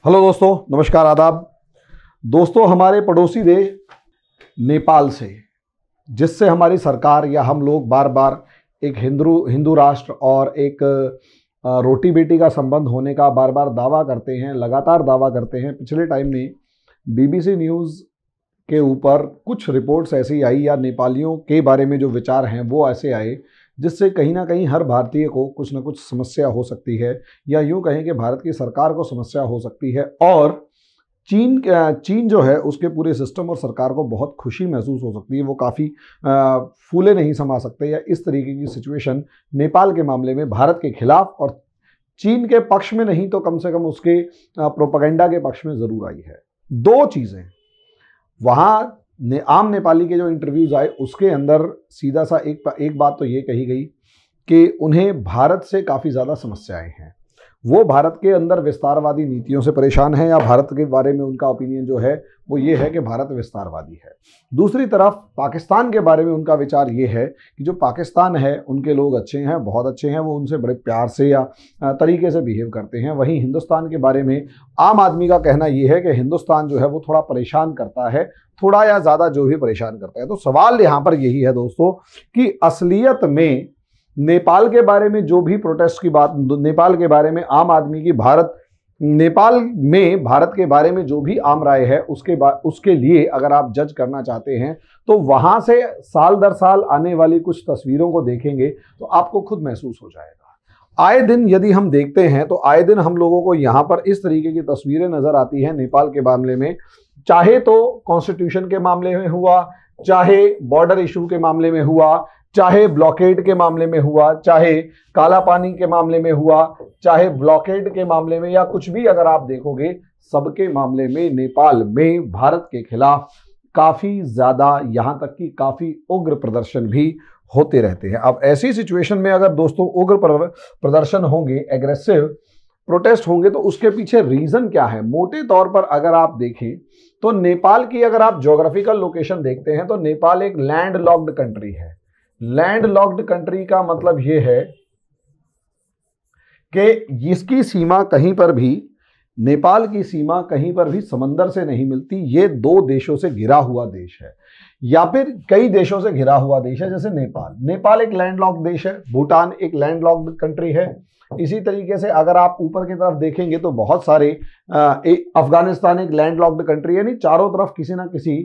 Hello दोस्तों, नमस्कार, आदाब। दोस्तों, हमारे पड़ोसी देश नेपाल से, जिससे हमारी सरकार या हम लोग बार बार एक हिंदू राष्ट्र और एक रोटी बेटी का संबंध होने का बार बार दावा करते हैं, लगातार दावा करते हैं। पिछले टाइम में बीबीसी न्यूज़ के ऊपर कुछ रिपोर्ट्स ऐसी आई या नेपालियों के बारे में जो विचार हैं वो ऐसे आए जिससे कहीं ना कहीं हर भारतीय को कुछ ना कुछ समस्या हो सकती है, या यूं कहें कि भारत की सरकार को समस्या हो सकती है, और चीन जो है उसके पूरे सिस्टम और सरकार को बहुत खुशी महसूस हो सकती है। वो काफ़ी फूले नहीं समा सकते, या इस तरीके की सिचुएशन नेपाल के मामले में भारत के खिलाफ और चीन के पक्ष में नहीं तो कम से कम उसके प्रोपेगेंडा के पक्ष में ज़रूर आई है। दो चीज़ें वहाँ आम नेपाली के जो इंटरव्यूज़ आए उसके अंदर सीधा सा एक बात तो ये कही गई कि उन्हें भारत से काफ़ी ज़्यादा समस्याएं हैं। वो भारत के अंदर विस्तारवादी नीतियों से परेशान हैं, या भारत के बारे में उनका ओपिनियन जो है वो ये है कि भारत विस्तारवादी है। दूसरी तरफ पाकिस्तान के बारे में उनका विचार ये है कि जो पाकिस्तान है उनके लोग अच्छे हैं, बहुत अच्छे हैं, वो उनसे बड़े प्यार से या तरीके से बिहेव करते हैं। वहीं हिंदुस्तान के बारे में आम आदमी का कहना ये है कि हिंदुस्तान जो है वो थोड़ा परेशान करता है, थोड़ा या ज़्यादा जो भी परेशान करता है। तो सवाल यहाँ पर यही है दोस्तों कि असलियत में नेपाल के बारे में जो भी प्रोटेस्ट की बात, नेपाल के बारे में आम आदमी की नेपाल में भारत के बारे में जो भी आम राय है उसके लिए अगर आप जज करना चाहते हैं तो वहां से साल दर साल आने वाली कुछ तस्वीरों को देखेंगे तो आपको खुद महसूस हो जाएगा। आए दिन यदि हम देखते हैं तो आए दिन हम लोगों को यहाँ पर इस तरीके की तस्वीरें नजर आती हैं नेपाल के मामले में, चाहे तो कॉन्स्टिट्यूशन के मामले में हुआ, चाहे बॉर्डर इशू के मामले में हुआ, चाहे ब्लॉकेड के मामले में हुआ, चाहे काला पानी के मामले में हुआ, चाहे ब्लॉकेड के मामले में, या कुछ भी अगर आप देखोगे सबके मामले में नेपाल में भारत के खिलाफ काफी ज्यादा, यहां तक कि काफी उग्र प्रदर्शन भी होते रहते हैं। अब ऐसी सिचुएशन में अगर दोस्तों उग्र प्रदर्शन होंगे, एग्रेसिव प्रोटेस्ट होंगे, तो उसके पीछे रीजन क्या है? मोटे तौर पर अगर आप देखें तो नेपाल की अगर आप ज्योग्राफिकल लोकेशन देखते हैं तो नेपाल एक लैंड लॉक्ड कंट्री है। लैंड लॉक्ड कंट्री का मतलब यह है कि इसकी सीमा कहीं पर भी, नेपाल की सीमा कहीं पर भी समंदर से नहीं मिलती। ये दो देशों से घिरा हुआ देश है, या फिर कई देशों से घिरा हुआ देश है। जैसे नेपाल एक लैंड लॉक्ड देश है, भूटान एक लैंड लॉक्ड कंट्री है। इसी तरीके से अगर आप ऊपर की तरफ देखेंगे तो बहुत सारे अफगानिस्तान एक लैंड लॉक्ड कंट्री है, यानी चारों तरफ किसी ना किसी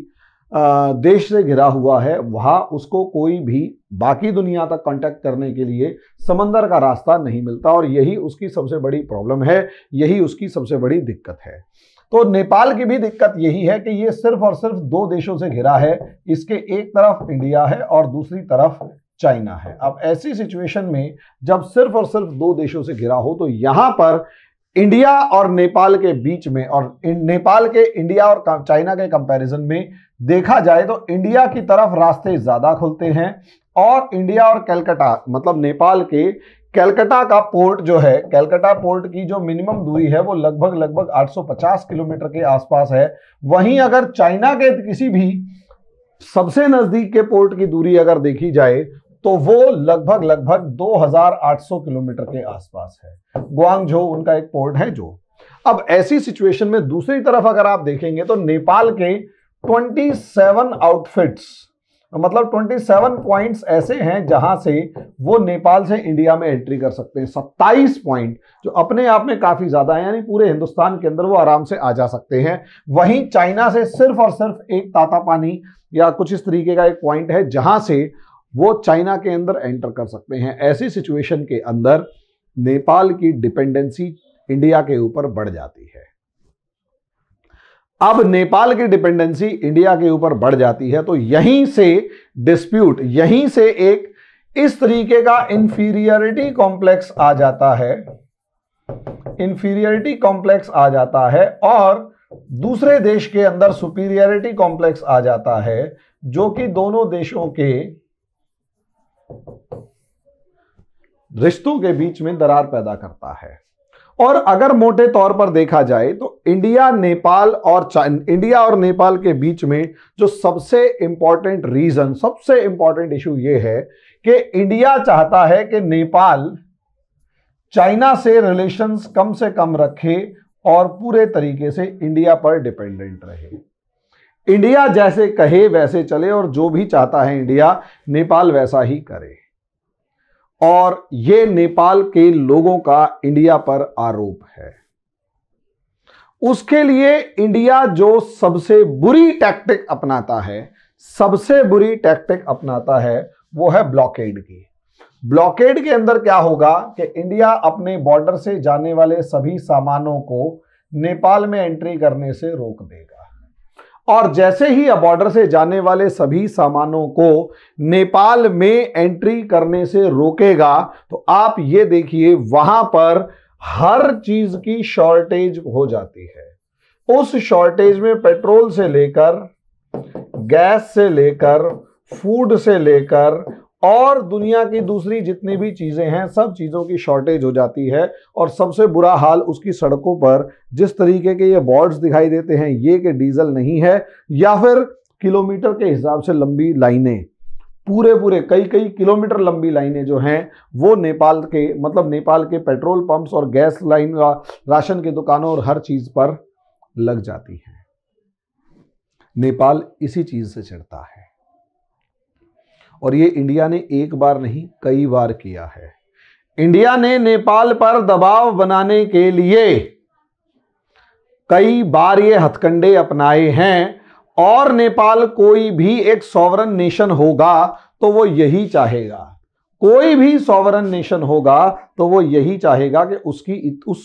देश से घिरा हुआ है। वहां उसको कोई भी बाकी दुनिया तक कांटेक्ट करने के लिए समंदर का रास्ता नहीं मिलता, और यही उसकी सबसे बड़ी प्रॉब्लम है, यही उसकी सबसे बड़ी दिक्कत है। तो नेपाल की भी दिक्कत यही है कि ये सिर्फ और सिर्फ दो देशों से घिरा है। इसके एक तरफ इंडिया है और दूसरी तरफ चाइना है। अब ऐसी सिचुएशन में जब सिर्फ और सिर्फ दो देशों से घिरा हो तो यहां पर इंडिया और नेपाल के बीच में, और नेपाल के इंडिया और चाइना के कंपैरिजन में देखा जाए तो इंडिया की तरफ रास्ते ज्यादा खुलते हैं, और इंडिया और कलकत्ता, मतलब नेपाल के कलकत्ता का पोर्ट जो है, कलकत्ता पोर्ट की जो मिनिमम दूरी है वो लगभग 850 किलोमीटर के आसपास है। वहीं अगर चाइना के किसी भी सबसे नजदीक के पोर्ट की दूरी अगर देखी जाए तो वो लगभग 2800 किलोमीटर के आसपास है। ग्वांगझो उनका एक पोर्ट है जो। अब ऐसी सिचुएशन में दूसरी तरफ अगर आप देखेंगे तो नेपाल के 27 आउटफिट्स, मतलब 27 पॉइंट्स ऐसे हैं जहां से वो नेपाल से इंडिया में एंट्री कर सकते हैं। 27 पॉइंट जो अपने आप में काफी ज्यादा है, यानी पूरे हिंदुस्तान के अंदर वो आराम से आ जा सकते हैं। वहीं चाइना से सिर्फ और सिर्फ एक तातापानी या कुछ इस तरीके का एक पॉइंट है जहां से वो चाइना के अंदर एंटर कर सकते हैं। ऐसी सिचुएशन के अंदर नेपाल की डिपेंडेंसी इंडिया के ऊपर बढ़ जाती है। अब नेपाल की डिपेंडेंसी इंडिया के ऊपर बढ़ जाती है तो यहीं से डिस्प्यूट, यहीं से एक इस तरीके का इंफीरियरिटी कॉम्प्लेक्स आ जाता है, इंफीरियरिटी कॉम्प्लेक्स आ जाता है, और दूसरे देश के अंदर सुपीरियरिटी कॉम्प्लेक्स आ जाता है, जो कि दोनों देशों के रिश्तों के बीच में दरार पैदा करता है। और अगर मोटे तौर पर देखा जाए तो इंडिया और नेपाल के बीच में जो सबसे इंपॉर्टेंट रीजन, सबसे इंपॉर्टेंट इशू ये है कि इंडिया चाहता है कि नेपाल चाइना से रिलेशंस कम से कम रखे और पूरे तरीके से इंडिया पर डिपेंडेंट रहे। इंडिया जैसे कहे वैसे चले और जो भी चाहता है इंडिया, नेपाल वैसा ही करे। और ये नेपाल के लोगों का इंडिया पर आरोप है। उसके लिए इंडिया जो सबसे बुरी टैक्टिक अपनाता है, सबसे बुरी टैक्टिक अपनाता है, वो है ब्लॉकेड की। ब्लॉकेड के अंदर क्या होगा कि इंडिया अपने बॉर्डर से जाने वाले सभी सामानों को नेपाल में एंट्री करने से रोक देगा। और जैसे ही बॉर्डर से जाने वाले सभी सामानों को नेपाल में एंट्री करने से रोकेगा, तो आप ये देखिए वहां पर हर चीज की शॉर्टेज हो जाती है। उस शॉर्टेज में पेट्रोल से लेकर, गैस से लेकर, फूड से लेकर और दुनिया की दूसरी जितनी भी चीजें हैं, सब चीजों की शॉर्टेज हो जाती है। और सबसे बुरा हाल उसकी सड़कों पर जिस तरीके के ये बोर्ड्स दिखाई देते हैं, ये कि डीजल नहीं है, या फिर किलोमीटर के हिसाब से लंबी लाइनें, पूरे कई किलोमीटर लंबी लाइनें जो हैं वो नेपाल के पेट्रोल पंप्स और गैस लाइन, राशन की दुकानों और हर चीज पर लग जाती है। नेपाल इसी चीज से चिढ़ता है और ये इंडिया ने एक बार नहीं कई बार किया है। इंडिया ने नेपाल पर दबाव बनाने के लिए कई बार ये हथकंडे अपनाए हैं। और नेपाल कोई भी एक सॉवरन नेशन होगा तो वो यही चाहेगा, कोई भी सॉवरन नेशन होगा तो वो यही चाहेगा कि उस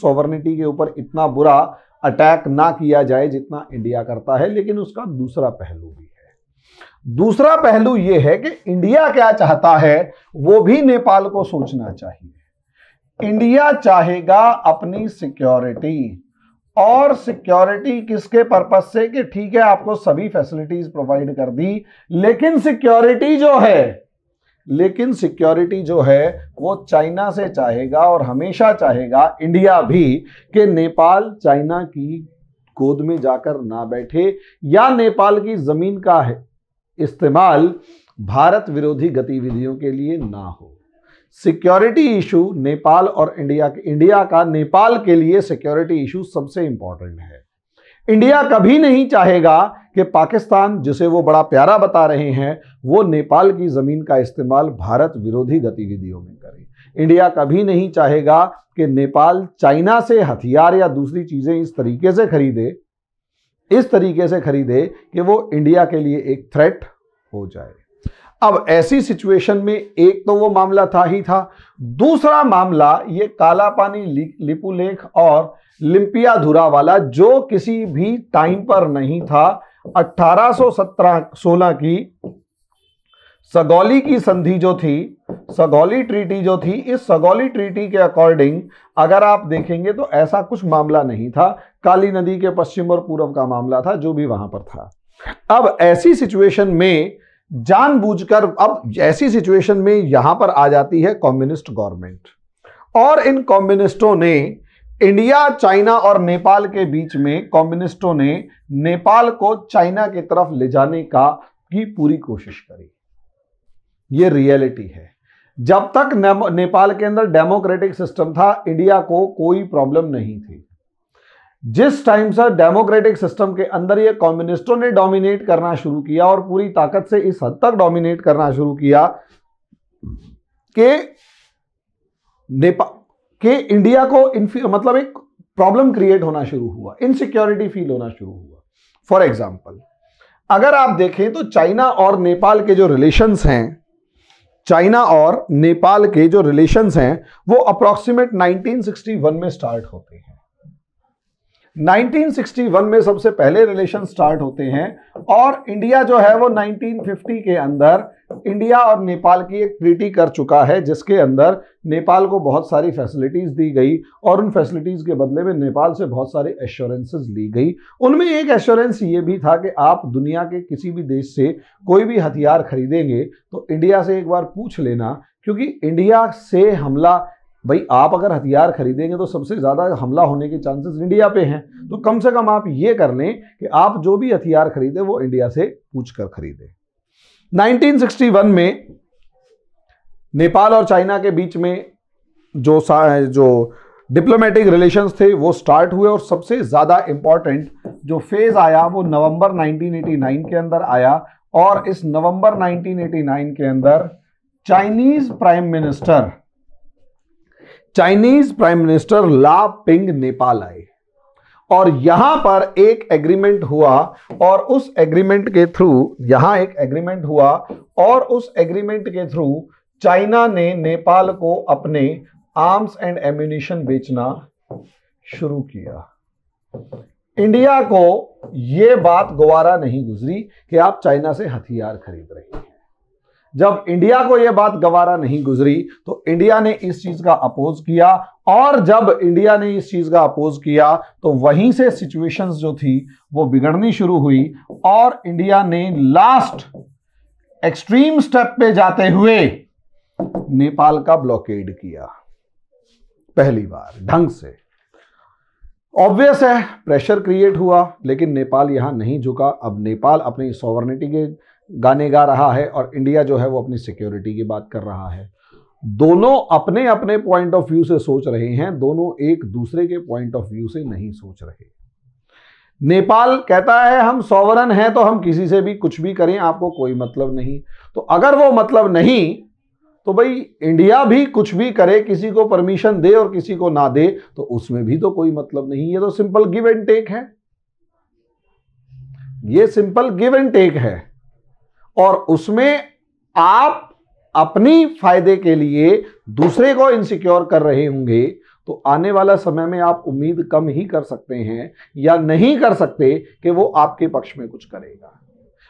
सॉवरनिटी के ऊपर इतना बुरा अटैक ना किया जाए जितना इंडिया करता है। लेकिन उसका दूसरा पहलू भी है। दूसरा पहलू ये है कि इंडिया क्या चाहता है वो भी नेपाल को सोचना चाहिए। इंडिया चाहेगा अपनी सिक्योरिटी, और सिक्योरिटी किसके पर्पस से कि ठीक है आपको सभी फैसिलिटीज प्रोवाइड कर दी, लेकिन सिक्योरिटी जो है वो चाइना से चाहेगा। और हमेशा चाहेगा इंडिया भी कि नेपाल चाइना की गोद में जाकर ना बैठे या नेपाल की जमीन का इस्तेमाल भारत विरोधी गतिविधियों के लिए ना हो। सिक्योरिटी इशू नेपाल और इंडिया का नेपाल के लिए सिक्योरिटी इशू सबसे इंपॉर्टेंट है। इंडिया कभी नहीं चाहेगा कि पाकिस्तान, जिसे वो बड़ा प्यारा बता रहे हैं, वो नेपाल की जमीन का इस्तेमाल भारत विरोधी गतिविधियों में करे। इंडिया कभी नहीं चाहेगा कि नेपाल चाइना से हथियार या दूसरी चीजें इस तरीके से खरीदे कि वो इंडिया के लिए एक थ्रेट हो जाए। अब ऐसी सिचुएशन में एक तो वो मामला था, दूसरा मामला ये काला पानी लिपुलेख और लिम्पियाधुरा वाला, जो किसी भी टाइम पर नहीं था। 1816 की सगौली की संधि जो थी, सगौली ट्रीटी जो थी, इस सगौली ट्रीटी के अकॉर्डिंग अगर आप देखेंगे तो ऐसा कुछ मामला नहीं था। काली नदी के पश्चिम और पूर्व का मामला था जो भी वहां पर था। अब ऐसी सिचुएशन में जानबूझकर, अब ऐसी सिचुएशन में यहां पर आ जाती है कम्युनिस्ट गवर्नमेंट, और इन कम्युनिस्टों ने इंडिया, चाइना और नेपाल के बीच में कम्युनिस्टों ने नेपाल को चाइना की तरफ ले जाने की पूरी कोशिश करी। ये रियलिटी है। जब तक नेपाल के अंदर डेमोक्रेटिक सिस्टम था, इंडिया को कोई प्रॉब्लम नहीं थी। जिस टाइम से डेमोक्रेटिक सिस्टम के अंदर ये कम्युनिस्टों ने डोमिनेट करना शुरू किया और पूरी ताकत से इस हद तक डोमिनेट करना शुरू किया कि इंडिया को एक प्रॉब्लम क्रिएट होना शुरू हुआ, इनसिक्योरिटी फील होना शुरू हुआ। फॉर एग्जाम्पल, अगर आप देखें तो चाइना और नेपाल के जो रिलेशंस हैं, वो अप्रॉक्सीमेट 1961 में स्टार्ट होते हैं। 1961 में सबसे पहले रिलेशन स्टार्ट होते हैं और इंडिया जो है वो 1950 के अंदर इंडिया और नेपाल की एक ट्रीटी कर चुका है, जिसके अंदर नेपाल को बहुत सारी फैसिलिटीज दी गई और उन फैसिलिटीज के बदले में नेपाल से बहुत सारी एश्योरेंसेस ली गई। उनमें एक एश्योरेंस ये भी था कि आप दुनिया के किसी भी देश से कोई भी हथियार खरीदेंगे तो इंडिया से एक बार पूछ लेना, क्योंकि इंडिया से हमला, भाई आप अगर हथियार खरीदेंगे तो सबसे ज्यादा हमला होने के चांसेस इंडिया पे हैं, तो कम से कम आप ये कर लें कि आप जो भी हथियार खरीदे वो इंडिया से पूछकर खरीदे। 1961 में नेपाल और चाइना के बीच में जो डिप्लोमेटिक रिलेशंस थे वो स्टार्ट हुए और सबसे ज्यादा इंपॉर्टेंट जो फेज आया वो नवंबर 1989 के अंदर आया। और इस नवंबर 1989 के अंदर चाइनीज प्राइम मिनिस्टर ला पिंग नेपाल आए और यहां पर एक एग्रीमेंट हुआ और उस एग्रीमेंट के थ्रू चाइना ने नेपाल को अपने आर्म्स एंड एम्यूनिशन बेचना शुरू किया। इंडिया को यह बात गवारा नहीं गुजरी कि आप चाइना से हथियार खरीद रहे हैं। जब इंडिया को यह बात गवारा नहीं गुजरी तो इंडिया ने इस चीज का अपोज किया और जब इंडिया ने इस चीज का अपोज किया तो वहीं से सिचुएशंस जो थी वो बिगड़नी शुरू हुई और इंडिया ने लास्ट एक्सट्रीम स्टेप पे जाते हुए नेपाल का ब्लॉकेड किया पहली बार ढंग से। ऑब्वियस है प्रेशर क्रिएट हुआ लेकिन नेपाल यहां नहीं झुका। अब नेपाल अपनी सॉवरेनिटी के गाने गा रहा है और इंडिया जो है वो अपनी सिक्योरिटी की बात कर रहा है। दोनों अपने अपने पॉइंट ऑफ व्यू से सोच रहे हैं, दोनों एक दूसरे के पॉइंट ऑफ व्यू से नहीं सोच रहे। नेपाल कहता है हम सॉवरन हैं तो हम किसी से भी कुछ भी करें, आपको कोई मतलब नहीं। तो अगर वो मतलब नहीं तो भाई इंडिया भी कुछ भी करे, किसी को परमिशन दे और किसी को ना दे तो उसमें भी तो कोई मतलब नहीं। ये तो सिंपल गिव एंड टेक है, ये सिंपल गिव एंड टेक है और उसमें आप अपनी फायदे के लिए दूसरे को इनसिक्योर कर रहे होंगे तो आने वाला समय में आप उम्मीद कम ही कर सकते हैं या नहीं कर सकते कि वो आपके पक्ष में कुछ करेगा।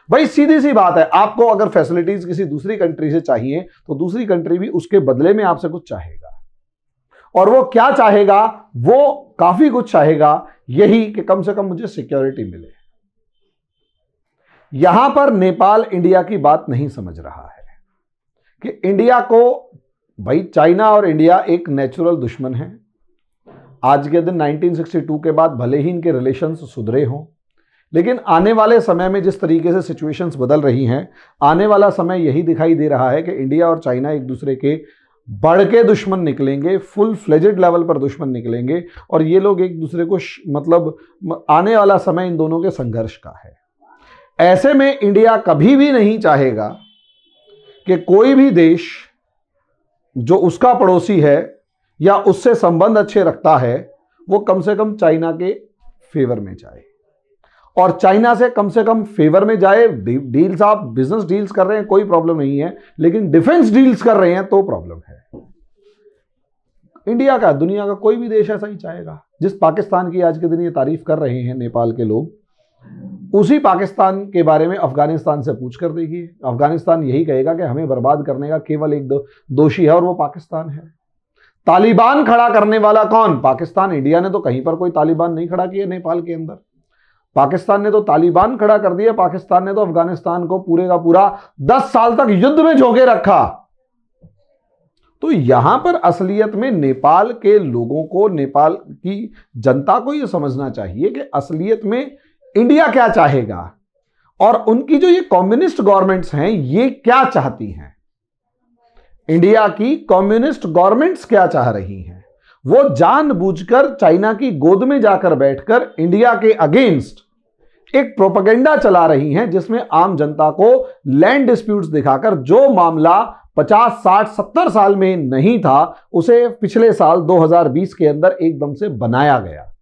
भाई सीधी सी बात है, आपको अगर फैसिलिटीज किसी दूसरी कंट्री से चाहिए तो दूसरी कंट्री भी उसके बदले में आपसे कुछ चाहेगा और वो क्या चाहेगा, वो काफी कुछ चाहेगा, यही कि कम से कम मुझे सिक्योरिटी मिले। यहां पर नेपाल इंडिया की बात नहीं समझ रहा है कि इंडिया को, भाई चाइना और इंडिया एक नेचुरल दुश्मन है। आज के दिन 1962 के बाद भले ही इनके रिलेशंस सुधरे हों लेकिन आने वाले समय में जिस तरीके से सिचुएशंस बदल रही हैं, आने वाला समय यही दिखाई दे रहा है कि इंडिया और चाइना एक दूसरे के बढ़ के दुश्मन निकलेंगे, फुल फ्लेजेड लेवल पर दुश्मन निकलेंगे और ये लोग एक दूसरे को मतलब आने वाला समय इन दोनों के संघर्ष का है। ऐसे में इंडिया कभी भी नहीं चाहेगा कि कोई भी देश जो उसका पड़ोसी है या उससे संबंध अच्छे रखता है वो कम से कम चाइना के फेवर में जाए और चाइना से कम फेवर में जाए। डील्स, आप बिजनेस डील्स कर रहे हैं कोई प्रॉब्लम नहीं है, लेकिन डिफेंस डील्स कर रहे हैं तो प्रॉब्लम है। इंडिया का, दुनिया का कोई भी देश ऐसा ही चाहेगा। जिस पाकिस्तान की आज के दिन ये तारीफ कर रहे हैं नेपाल के लोग, उसी पाकिस्तान के बारे में अफगानिस्तान से पूछ कर देखिए। अफगानिस्तान यही कहेगा कि हमें बर्बाद करने का केवल एक दोषी है और वो पाकिस्तान है। तालिबान खड़ा करने वाला कौन? पाकिस्तान। इंडिया ने तो कहीं पर कोई तालिबान नहीं खड़ा किया नेपाल के अंदर, पाकिस्तान ने तो तालिबान खड़ा कर दिया। पाकिस्तान ने तो अफगानिस्तान को पूरे का पूरा 10 साल तक युद्ध में झोंके रखा। तो यहां पर असलियत में नेपाल के लोगों को, नेपाल की जनता को यह समझना चाहिए कि असलियत में इंडिया क्या चाहेगा और उनकी जो ये कम्युनिस्ट गवर्नमेंट्स हैं ये क्या चाहती हैं। इंडिया की कम्युनिस्ट गवर्नमेंट्स क्या चाह रही हैं? वो जानबूझकर चाइना की गोद में जाकर बैठकर इंडिया के अगेंस्ट एक प्रोपेगेंडा चला रही हैं जिसमें आम जनता को लैंड डिस्प्यूट्स दिखाकर जो मामला 50, 60, 70 साल में नहीं था उसे पिछले साल 2020 के अंदर एकदम से बनाया गया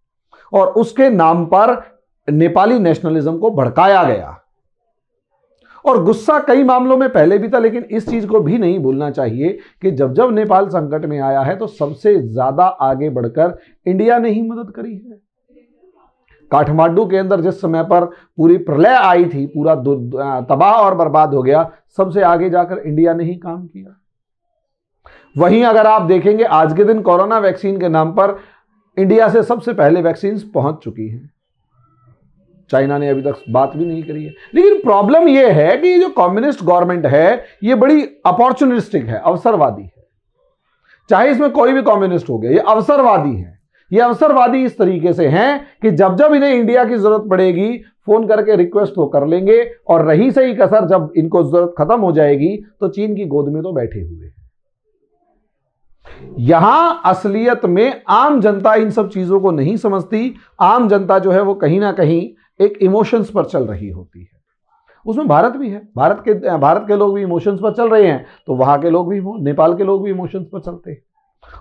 और उसके नाम पर नेपाली नेशनलिज्म को भड़काया गया। और गुस्सा कई मामलों में पहले भी था, लेकिन इस चीज को भी नहीं भूलना चाहिए कि जब जब नेपाल संकट में आया है तो सबसे ज्यादा आगे बढ़कर इंडिया ने ही मदद करी है। काठमांडू के अंदर जिस समय पर पूरी प्रलय आई थी, पूरा तबाह और बर्बाद हो गया, सबसे आगे जाकर इंडिया ने ही काम किया। वहीं अगर आप देखेंगे आज के दिन कोरोना वैक्सीन के नाम पर इंडिया से सबसे पहले वैक्सीन पहुंच चुकी हैं। चाइना ने अभी तक बात भी नहीं करी है। लेकिन प्रॉब्लम यह है कि ये जो कम्युनिस्ट गवर्नमेंट है ये बड़ी अपॉर्चुनिस्टिक है, अवसरवादी है। चाहे इसमें कोई भी कम्युनिस्ट हो गया, ये अवसरवादी है। ये अवसरवादी इस तरीके से हैं कि जब जब इन्हें इंडिया की जरूरत पड़ेगी फोन करके रिक्वेस्ट तो कर लेंगे और रही सही कसर जब इनको जरूरत खत्म हो जाएगी तो चीन की गोद में तो बैठे हुए हैं। यहां असलियत में आम जनता इन सब चीजों को नहीं समझती। आम जनता जो है वो कहीं ना कहीं एक इमोशंस पर चल रही होती है। उसमें भारत भी है, भारत के लोग भी इमोशंस पर चल रहे हैं, तो वहां के लोग भी, नेपाल के लोग भी इमोशंस पर चलते हैं।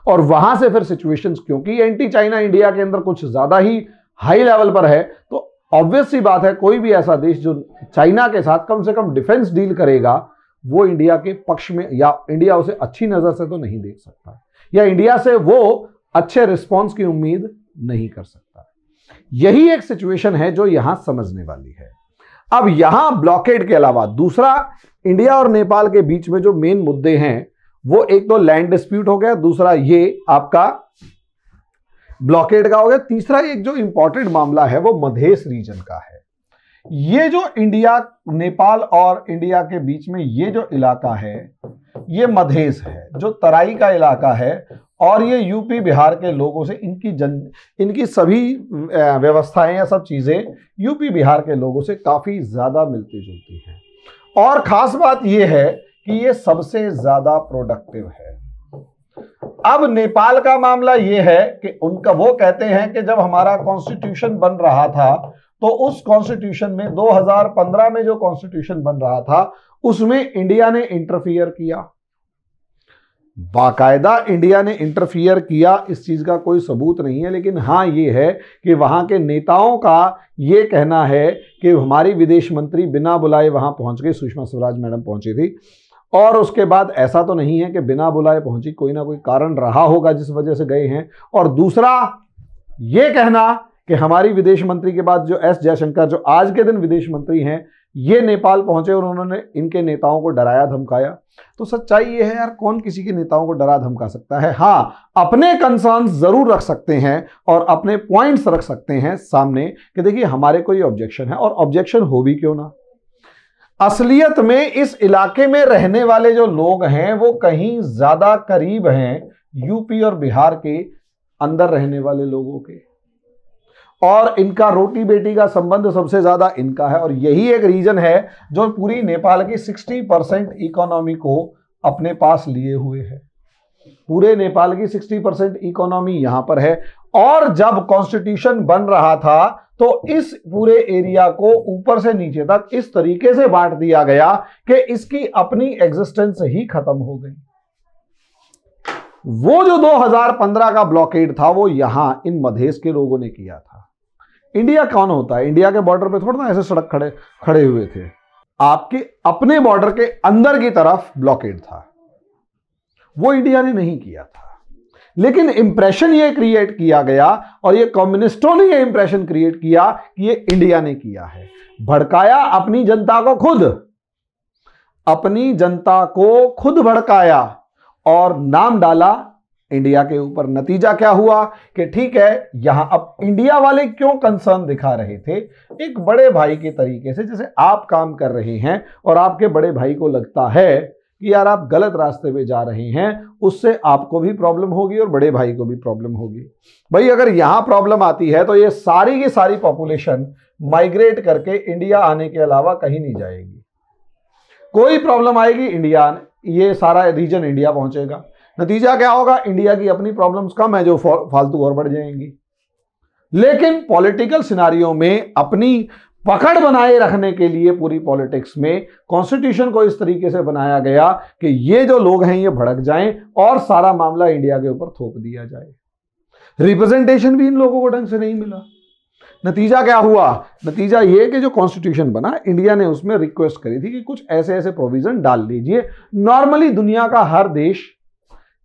और वहां से फिर सिचुएशंस, क्योंकि एंटी चाइना इंडिया के अंदर कुछ ज्यादा ही हाई लेवल पर है, तो ऑब्वियस सी बात है कोई भी ऐसा देश जो चाइना के साथ कम से कम डिफेंस डील करेगा, वो इंडिया के पक्ष में, या इंडिया उसे अच्छी नजर से तो नहीं देख सकता, या इंडिया से वो अच्छे रिस्पॉन्स की उम्मीद नहीं कर सकता। यही एक सिचुएशन है जो यहां समझने वाली है। अब यहां ब्लॉकेड के अलावा दूसरा, इंडिया और नेपाल के बीच में जो मेन मुद्दे हैं, वो एक तो लैंड डिस्प्यूट हो गया, दूसरा ये आपका ब्लॉकेड का हो गया, तीसरा एक जो इंपॉर्टेंट मामला है वो मधेश रीजन का है। ये जो इंडिया, नेपाल और इंडिया के बीच में ये जो इलाका है, ये मधेश है, जो तराई का इलाका है, और ये यूपी बिहार के लोगों से इनकी सभी व्यवस्थाएं या सब चीजें यूपी बिहार के लोगों से काफी ज्यादा मिलती जुलती हैं। और खास बात ये है कि ये सबसे ज्यादा प्रोडक्टिव है। अब नेपाल का मामला ये है कि उनका, वो कहते हैं कि जब हमारा कॉन्स्टिट्यूशन बन रहा था, तो उस कॉन्स्टिट्यूशन में 2015 में जो कॉन्स्टिट्यूशन बन रहा था, उसमें इंडिया ने इंटरफियर किया, बाकायदा इंडिया ने इंटरफियर किया। इस चीज का कोई सबूत नहीं है, लेकिन हाँ ये है कि वहां के नेताओं का ये कहना है कि हमारी विदेश मंत्री बिना बुलाए वहां पहुंच गई, सुषमा स्वराज मैडम पहुंची थी, और उसके बाद ऐसा तो नहीं है कि बिना बुलाए पहुंची, कोई ना कोई कारण रहा होगा जिस वजह से गए हैं। और दूसरा ये कहना कि हमारी विदेश मंत्री के बाद जो एस जयशंकर, जो आज के दिन विदेश मंत्री हैं, ये नेपाल पहुंचे और उन्होंने इनके नेताओं को डराया धमकाया। तो सच्चाई ये है यार, कौन किसी के नेताओं को डरा धमका सकता है? हाँ, अपने कंसर्न्स जरूर रख सकते हैं और अपने पॉइंट्स रख सकते हैं सामने कि देखिए हमारे को ये ऑब्जेक्शन है, और ऑब्जेक्शन हो भी क्यों ना। असलियत में इस इलाके में रहने वाले जो लोग हैं वो कहीं ज्यादा करीब हैं यूपी और बिहार के अंदर रहने वाले लोगों के, और इनका रोटी बेटी का संबंध सबसे ज्यादा इनका है। और यही एक रीजन है जो पूरी नेपाल की 60% इकोनॉमी को अपने पास लिए हुए है। पूरे नेपाल की 60% इकोनॉमी यहां पर है। और जब कॉन्स्टिट्यूशन बन रहा था तो इस पूरे एरिया को ऊपर से नीचे तक इस तरीके से बांट दिया गया कि इसकी अपनी एग्जिस्टेंस ही खत्म हो गई। वो जो 2015 का ब्लॉकेड था वो यहां इन मधेश के लोगों ने किया था। इंडिया कौन होता है? इंडिया के बॉर्डर पे थोड़ा ना ऐसे सड़क खड़े हुए थे, आपके अपने बॉर्डर के अंदर की तरफ ब्लॉकेड था, वो इंडिया ने नहीं किया था। लेकिन इंप्रेशन ये क्रिएट किया गया, और ये कम्युनिस्टों ने ये इंप्रेशन क्रिएट किया कि ये इंडिया ने किया है। भड़काया अपनी जनता को खुद, अपनी जनता को खुद भड़काया और नाम डाला इंडिया के ऊपर। नतीजा क्या हुआ कि ठीक है, यहां अब इंडिया वाले क्यों कंसर्न दिखा रहे थे? एक बड़े भाई के तरीके से, जैसे आप काम कर रहे हैं और आपके बड़े भाई को लगता है कि यार आप गलत रास्ते पे जा रहे हैं, उससे आपको भी प्रॉब्लम होगी और बड़े भाई को भी प्रॉब्लम होगी। भाई अगर यहां प्रॉब्लम आती है तो ये सारी की सारी पॉपुलेशन माइग्रेट करके इंडिया आने के अलावा कहीं नहीं जाएगी। कोई प्रॉब्लम आएगी इंडिया, ये सारा रीजन इंडिया पहुंचेगा। नतीजा क्या होगा? इंडिया की अपनी प्रॉब्लम्स कम है जो फालतू और बढ़ जाएंगी। लेकिन पॉलिटिकल सिनारियो में अपनी पकड़ बनाए रखने के लिए पूरी पॉलिटिक्स में कॉन्स्टिट्यूशन को इस तरीके से बनाया गया कि ये जो लोग हैं ये भड़क जाएं और सारा मामला इंडिया के ऊपर थोप दिया जाए। रिप्रेजेंटेशन भी इन लोगों को ढंग से नहीं मिला। नतीजा क्या हुआ? नतीजा ये कि जो कॉन्स्टिट्यूशन बना, इंडिया ने उसमें रिक्वेस्ट करी थी कि कुछ ऐसे ऐसे प्रोविजन डाल लीजिए। नॉर्मली दुनिया का हर देश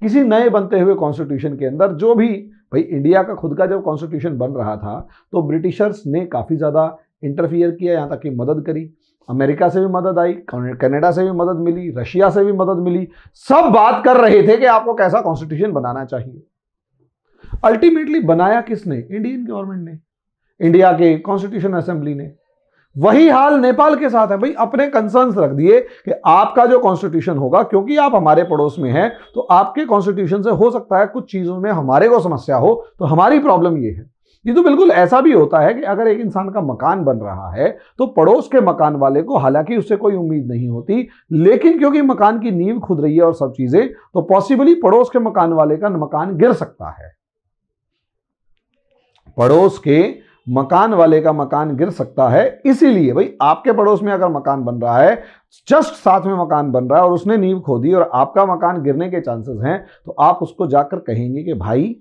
किसी नए बनते हुए कॉन्स्टिट्यूशन के अंदर, जो भी, भाई इंडिया का खुद का जब कॉन्स्टिट्यूशन बन रहा था तो ब्रिटिशर्स ने काफी ज्यादा इंटरफियर किया, यहां तक कि मदद करी। अमेरिका से भी मदद आई, कनाडा से भी मदद मिली, रशिया से भी मदद मिली। सब बात कर रहे थे कि आपको कैसा कॉन्स्टिट्यूशन बनाना चाहिए। अल्टीमेटली बनाया किसने? इंडियन गवर्नमेंट ने, इंडिया के कॉन्स्टिट्यूशन असेंबली ने। वही हाल नेपाल के साथ है। भाई अपने कंसर्न्स रख दिए कि आपका जो कॉन्स्टिट्यूशन होगा, क्योंकि आप हमारे पड़ोस में हैं, तो आपके कॉन्स्टिट्यूशन से हो सकता है कुछ चीजों में हमारे को समस्या हो, तो हमारी प्रॉब्लम ये है। ये तो बिल्कुल ऐसा भी होता है कि अगर एक इंसान का मकान बन रहा है तो पड़ोस के मकान वाले को हालांकि उससे कोई उम्मीद नहीं होती, लेकिन क्योंकि मकान की नींव खुद रही है और सब चीजें, तो पॉसिबली पड़ोस के मकान वाले का मकान गिर सकता है। पड़ोस के मकान वाले का मकान गिर सकता है। इसीलिए भाई आपके पड़ोस में अगर मकान बन रहा है, जस्ट साथ में मकान बन रहा है और उसने नींव खोदी और आपका मकान गिरने के चांसेस हैं, तो आप उसको जाकर कहेंगे कि भाई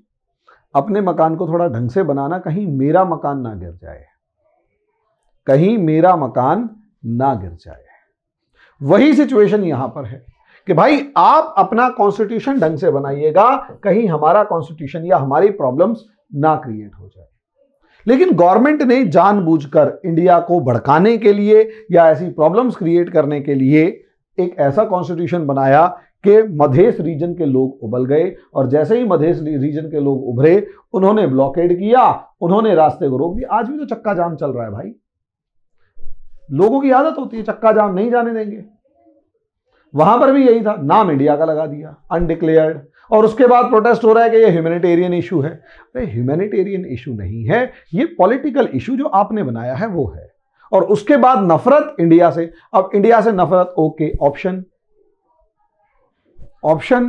अपने मकान को थोड़ा ढंग से बनाना, कहीं मेरा मकान ना गिर जाए, कहीं मेरा मकान ना गिर जाए। वही सिचुएशन यहां पर है कि भाई आप अपना कॉन्स्टिट्यूशन ढंग से बनाइएगा, कहीं हमारा कॉन्स्टिट्यूशन या हमारी प्रॉब्लम्स ना क्रिएट हो जाए। लेकिन गवर्नमेंट ने जानबूझकर इंडिया को भड़काने के लिए या ऐसी प्रॉब्लम्स क्रिएट करने के लिए एक ऐसा कॉन्स्टिट्यूशन बनाया कि मधेश रीजन के लोग उबल गए, और जैसे ही मधेश रीजन के लोग उभरे उन्होंने ब्लॉकेड किया, उन्होंने रास्ते को रोक दिया। आज भी तो चक्का जाम चल रहा है भाई, लोगों की आदत होती है चक्का जाम नहीं जाने देंगे। वहां पर भी यही था, नाम इंडिया का लगा दिया अनडिक्लेयर्ड, और उसके बाद प्रोटेस्ट हो रहा है कि ये ह्यूमैनिटेरियन इशू है। अरे ह्यूमैनिटेरियन इशू नहीं है, ये पॉलिटिकल इशू जो आपने बनाया है वो है। और उसके बाद नफरत इंडिया से। अब इंडिया से नफरत, ओके, ऑप्शन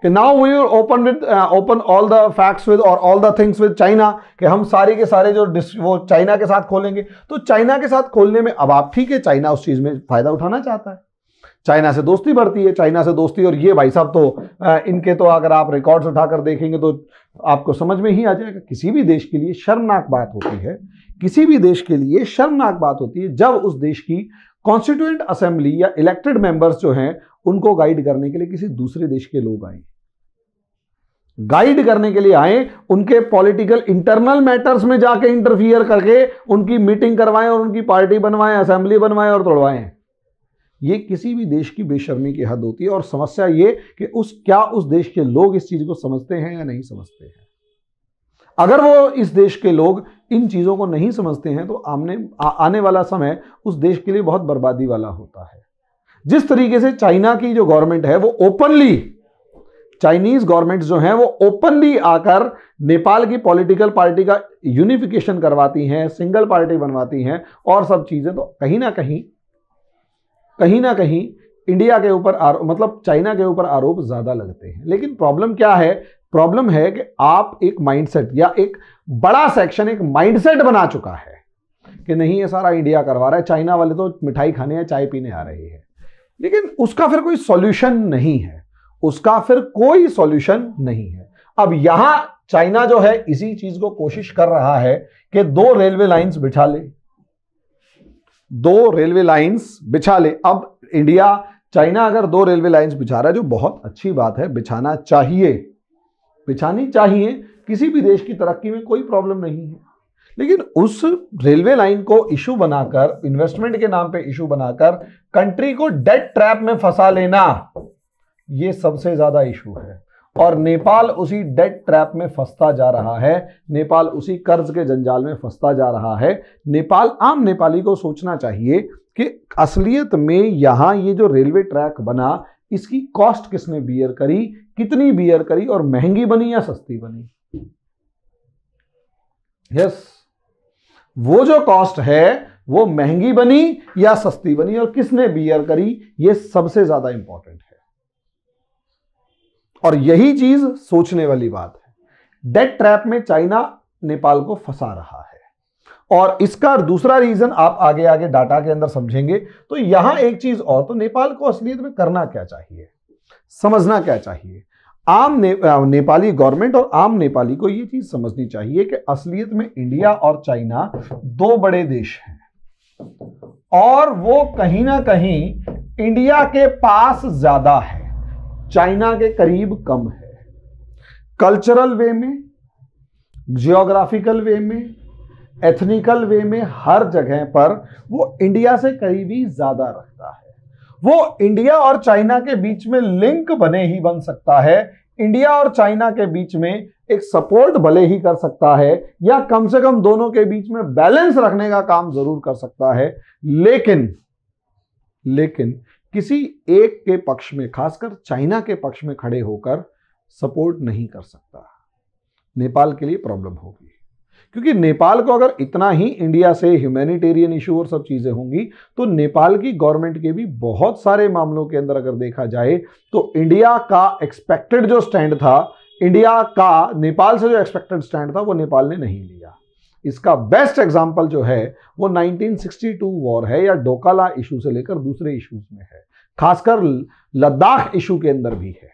कि now we will open all the facts with और all the things with China, कि हम सारे के सारे जो वो चाइना के साथ खोलेंगे। तो चाइना के साथ खोलने में अब आप ठीक है, चाइना उस चीज में फायदा उठाना चाहता है, चाइना से दोस्ती बढ़ती है, चाइना से दोस्ती। और ये भाई साहब तो इनके तो अगर आप रिकॉर्ड्स उठाकर देखेंगे तो आपको समझ में ही आ जाएगा। किसी भी देश के लिए शर्मनाक बात होती है, किसी भी देश के लिए शर्मनाक बात होती है जब उस देश की कॉन्स्टिट्यूएंट असेंबली या इलेक्टेड मेंबर्स जो हैं उनको गाइड करने के लिए किसी दूसरे देश के लोग आए, गाइड करने के लिए आए, उनके पॉलिटिकल इंटरनल मैटर्स में जाके इंटरफियर करके उनकी मीटिंग करवाएं और उनकी पार्टी बनवाएं, असेंबली बनवाएं और तोड़वाएं। ये किसी भी देश की बेशर्मी की हद होती है। और समस्या ये कि क्या उस देश के लोग इस चीज को समझते हैं या नहीं समझते हैं। अगर वो इस देश के लोग इन चीजों को नहीं समझते हैं तो आने वाला समय उस देश के लिए बहुत बर्बादी वाला होता है। जिस तरीके से चाइना की जो गवर्नमेंट है वो ओपनली, चाइनीज गवर्नमेंट जो है वो ओपनली आकर नेपाल की पॉलिटिकल पार्टी का यूनिफिकेशन करवाती हैं, सिंगल पार्टी बनवाती हैं और सब चीजें, तो कहीं ना कहीं इंडिया के ऊपर मतलब चाइना के ऊपर आरोप ज्यादा लगते हैं। लेकिन प्रॉब्लम क्या है? प्रॉब्लम है कि आप एक माइंडसेट या एक बड़ा सेक्शन एक माइंडसेट बना चुका है कि नहीं ये सारा इंडिया करवा रहा है, चाइना वाले तो मिठाई खाने या चाय पीने आ रहे हैं। लेकिन उसका फिर कोई सॉल्यूशन नहीं है, उसका फिर कोई सॉल्यूशन नहीं है। अब यहां चाइना जो है इसी चीज को कोशिश कर रहा है कि 2 रेलवे लाइंस बिछा ले, 2 रेलवे लाइंस बिछा ले। अब इंडिया, चाइना अगर 2 रेलवे लाइंस बिछा रहा है, जो बहुत अच्छी बात है, बिछाना चाहिए, बिछानी चाहिए, किसी भी देश की तरक्की में कोई प्रॉब्लम नहीं है। लेकिन उस रेलवे लाइन को इशू बनाकर, इन्वेस्टमेंट के नाम पे इशू बनाकर कंट्री को डेट ट्रैप में फंसा लेना, ये सबसे ज्यादा इशू है। और नेपाल उसी डेट ट्रैप में फंसता जा रहा है, नेपाल उसी कर्ज के जंजाल में फंसता जा रहा है। नेपाल, आम नेपाली को सोचना चाहिए कि असलियत में यहां ये जो रेलवे ट्रैक बना, इसकी कॉस्ट किसने बियर करी, कितनी बियर करी, और महंगी बनी या सस्ती बनी? यस, वो जो कॉस्ट है वो महंगी बनी या सस्ती बनी और किसने बियर करी, ये सबसे ज्यादा इंपॉर्टेंट है। और यही चीज सोचने वाली बात है। डेट ट्रैप में चाइना नेपाल को फंसा रहा है, और इसका दूसरा रीजन आप आगे आगे डाटा के अंदर समझेंगे। तो यहां एक चीज और, तो नेपाल को असलियत में करना क्या चाहिए, समझना क्या चाहिए? आम नेपाली गवर्नमेंट और आम नेपाली को यह चीज समझनी चाहिए कि असलियत में इंडिया और चाइना 2 बड़े देश हैं, और वो कहीं ना कहीं इंडिया के पास ज्यादा है, चाइना के करीब कम है। कल्चरल वे में, जियोग्राफिकल वे में, एथनिकल वे में, हर जगह पर वो इंडिया से करीबी ज्यादा रखता है। वो इंडिया और चाइना के बीच में लिंक बने ही बन सकता है, इंडिया और चाइना के बीच में एक सपोर्ट भले ही कर सकता है, या कम से कम दोनों के बीच में बैलेंस रखने का काम जरूर कर सकता है। लेकिन किसी एक के पक्ष में, खासकर चाइना के पक्ष में खड़े होकर सपोर्ट नहीं कर सकता। नेपाल के लिए प्रॉब्लम होगी। क्योंकि नेपाल को अगर इतना ही इंडिया से ह्यूमैनिटेरियन इशू और सब चीजें होंगी तो नेपाल की गवर्नमेंट के भी बहुत सारे मामलों के अंदर अगर देखा जाए तो इंडिया का एक्सपेक्टेड जो स्टैंड था, इंडिया का नेपाल से जो एक्सपेक्टेड स्टैंड था वो नेपाल ने नहीं लिया। इसका बेस्ट एग्जांपल जो है वो 1962 वॉर है या डोकाला इशू से लेकर दूसरे इश्यूज में है, खासकर लद्दाख इशू के अंदर भी है।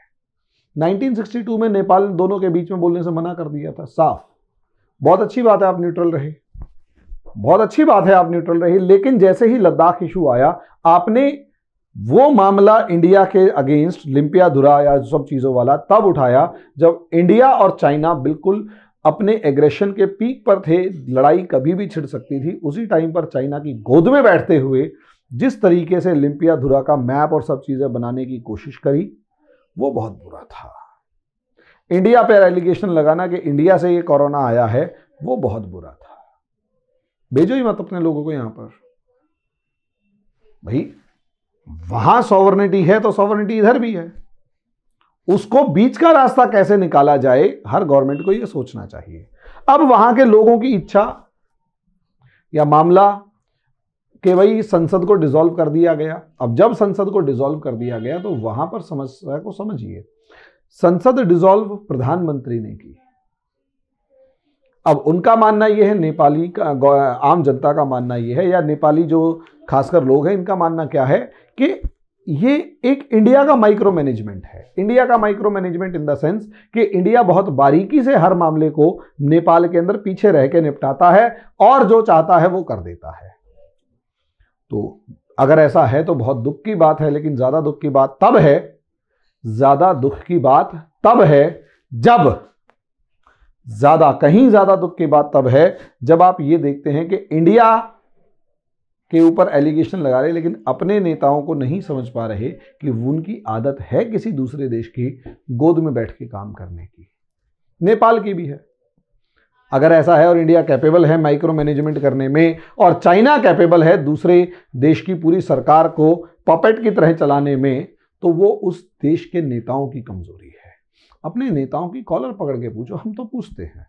1962 में नेपाल ने दोनों के बीच में बोलने से मना कर दिया था साफ। बहुत अच्छी बात है आप न्यूट्रल रहे, बहुत अच्छी बात है आप न्यूट्रल रहे, लेकिन जैसे ही लद्दाख इशू आया आपने वो मामला इंडिया के अगेंस्ट लिम्पियाधुरा या सब चीजों वाला तब उठाया जब इंडिया और चाइना बिल्कुल अपने एग्रेशन के पीक पर थे, लड़ाई कभी भी छिड़ सकती थी। उसी टाइम पर चाइना की गोद में बैठते हुए जिस तरीके से लिम्पियाधुरा का मैप और सब चीजें बनाने की कोशिश करी वो बहुत बुरा था। इंडिया पर एलिगेशन लगाना कि इंडिया से ये कोरोना आया है वो बहुत बुरा था। भेजो ही मत अपने लोगों को यहां पर, भाई वहां सॉवरेनिटी है तो सॉवरेनिटी इधर भी है, उसको बीच का रास्ता कैसे निकाला जाए हर गवर्नमेंट को यह सोचना चाहिए। अब वहां के लोगों की इच्छा या मामला कि भाई संसद को डिसॉल्व कर दिया गया। अब जब संसद को डिसॉल्व कर दिया गया तो वहां पर समस्या को समझिए, संसद डिसॉल्व प्रधानमंत्री ने की। अब उनका मानना यह है, नेपाली का आम जनता का मानना यह है या नेपाली जो खासकर लोग हैं इनका मानना क्या है कि ये एक इंडिया का माइक्रो मैनेजमेंट है। इंडिया का micro management in the sense कि इंडिया बहुत बारीकी से हर मामले को नेपाल के अंदर पीछे रह के निपटाता है और जो चाहता है वो कर देता है। तो अगर ऐसा है तो बहुत दुख की बात है, लेकिन ज्यादा दुख की बात तब है, ज्यादा दुख की बात तब है जब कहीं ज्यादा दुख की बात तब है जब आप ये देखते हैं कि इंडिया के ऊपर एलिगेशन लगा रहे लेकिन अपने नेताओं को नहीं समझ पा रहे कि उनकी आदत है किसी दूसरे देश की गोद में बैठ के काम करने की। नेपाल की भी है। अगर ऐसा है और इंडिया कैपेबल है माइक्रो मैनेजमेंट करने में और चाइना कैपेबल है दूसरे देश की पूरी सरकार को पपेट की तरह चलाने में, तो वो उस देश के नेताओं की कमजोरी है। अपने नेताओं की कॉलर पकड़ के पूछो, हम तो पूछते हैं।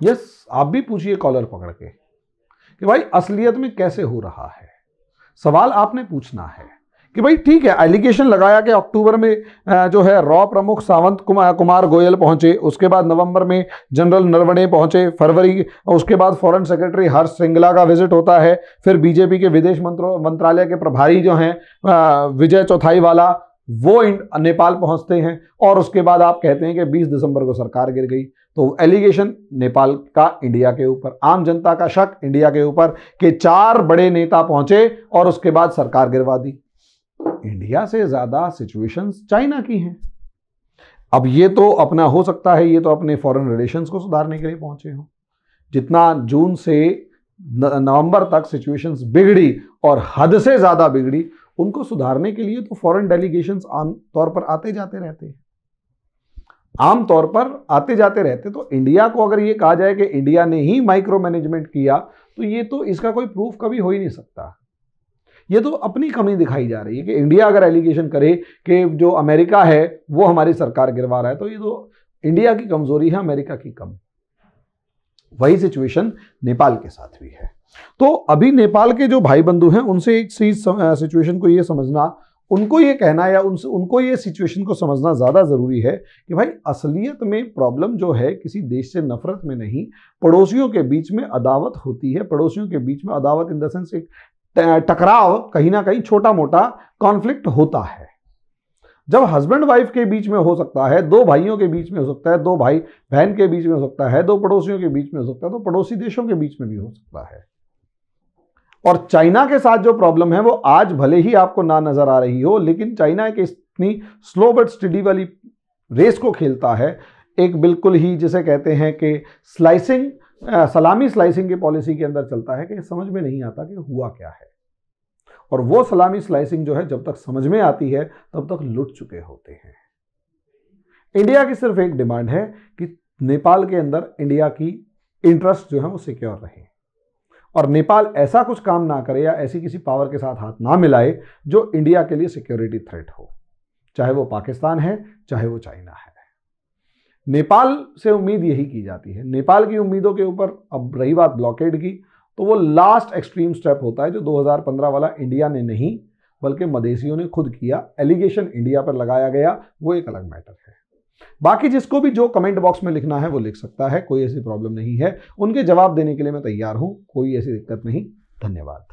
यस, आप भी पूछिए कॉलर पकड़ के कि भाई असलियत में कैसे हो रहा है। सवाल आपने पूछना है कि भाई ठीक है, एलिगेशन लगाया कि अक्टूबर में जो है रॉ प्रमुख सावंत कुमार गोयल पहुंचे, उसके बाद नवंबर में जनरल नरवणे पहुंचे, फरवरी उसके बाद फॉरेन सेक्रेटरी हर्ष श्रृंगला का विजिट होता है, फिर बीजेपी के विदेश मंत्रालय के प्रभारी जो हैं विजय चौथाई वाला वो नेपाल पहुंचते हैं और उसके बाद आप कहते हैं कि 20 दिसंबर को सरकार गिर गई। तो एलिगेशन नेपाल का इंडिया के ऊपर, आम जनता का शक इंडिया के ऊपर कि 4 बड़े नेता पहुंचे और उसके बाद सरकार गिरवा दी। इंडिया से ज्यादा सिचुएशंस चाइना की हैं। अब ये तो अपना हो सकता है, ये तो अपने फॉरेन रिलेशंस को सुधारने के लिए पहुंचे हो। जितना जून से नवंबर तक सिचुएशंस बिगड़ी और हद से ज्यादा बिगड़ी, उनको सुधारने के लिए तो फॉरेन डेलीगेशंस आमतौर पर आते जाते रहते हैं, आमतौर पर आते जाते रहते। तो इंडिया को अगर ये कहा जाए कि इंडिया ने ही माइक्रो मैनेजमेंट किया तो ये तो इसका कोई प्रूफ कभी हो ही नहीं सकता। ये तो अपनी कमी दिखाई जा रही है कि इंडिया अगर एलिगेशन करे कि जो अमेरिका है वो हमारी सरकार गिरवा रहा है, तो ये तो इंडिया की कमजोरी है, अमेरिका की कम। वही सिचुएशन नेपाल के साथ भी है। तो अभी नेपाल के जो भाई बंधु हैं उनसे एक सिचुएशन को ये समझना, उनको ये कहना या उनको ये सिचुएशन को समझना ज़्यादा ज़रूरी है कि भाई असलियत में प्रॉब्लम जो है किसी देश से नफरत में नहीं, पड़ोसियों के बीच में अदावत होती है। पड़ोसियों के बीच में अदावत इन द सेंस एक टकराव, कहीं ना कहीं छोटा मोटा कॉन्फ्लिक्ट होता है। जब हस्बैंड वाइफ के बीच में हो सकता है, 2 भाइयों के बीच में हो सकता है, 2 भाई बहन के बीच में हो सकता है, 2 पड़ोसियों के बीच में हो सकता है, तो पड़ोसी देशों के बीच में भी हो सकता है। और चाइना के साथ जो प्रॉब्लम है वो आज भले ही आपको ना नजर आ रही हो, लेकिन चाइना एक इतनी स्लो बट स्टडी वाली रेस को खेलता है, एक बिल्कुल ही जिसे कहते हैं कि स्लाइसिंग, सलामी स्लाइसिंग की पॉलिसी के अंदर चलता है कि समझ में नहीं आता कि हुआ क्या है। और वो सलामी स्लाइसिंग जो है जब तक समझ में आती है तब तक लुट चुके होते हैं। इंडिया की सिर्फ एक डिमांड है कि नेपाल के अंदर इंडिया की इंटरेस्ट जो है वो सिक्योर रहे और नेपाल ऐसा कुछ काम ना करे या ऐसी किसी पावर के साथ हाथ ना मिलाए जो इंडिया के लिए सिक्योरिटी थ्रेट हो, चाहे वो पाकिस्तान है चाहे वो चाइना है। नेपाल से उम्मीद यही की जाती है। नेपाल की उम्मीदों के ऊपर अब रही बात ब्लॉकेड की, तो वो लास्ट एक्सट्रीम स्टेप होता है जो 2015 वाला इंडिया ने नहीं बल्कि मदेशियों ने खुद किया। एलिगेशन इंडिया पर लगाया गया, वो एक अलग मैटर है। बाकी जिसको भी जो कमेंट बॉक्स में लिखना है वो लिख सकता है, कोई ऐसी प्रॉब्लम नहीं है। उनके जवाब देने के लिए मैं तैयार हूं, कोई ऐसी दिक्कत नहीं। धन्यवाद।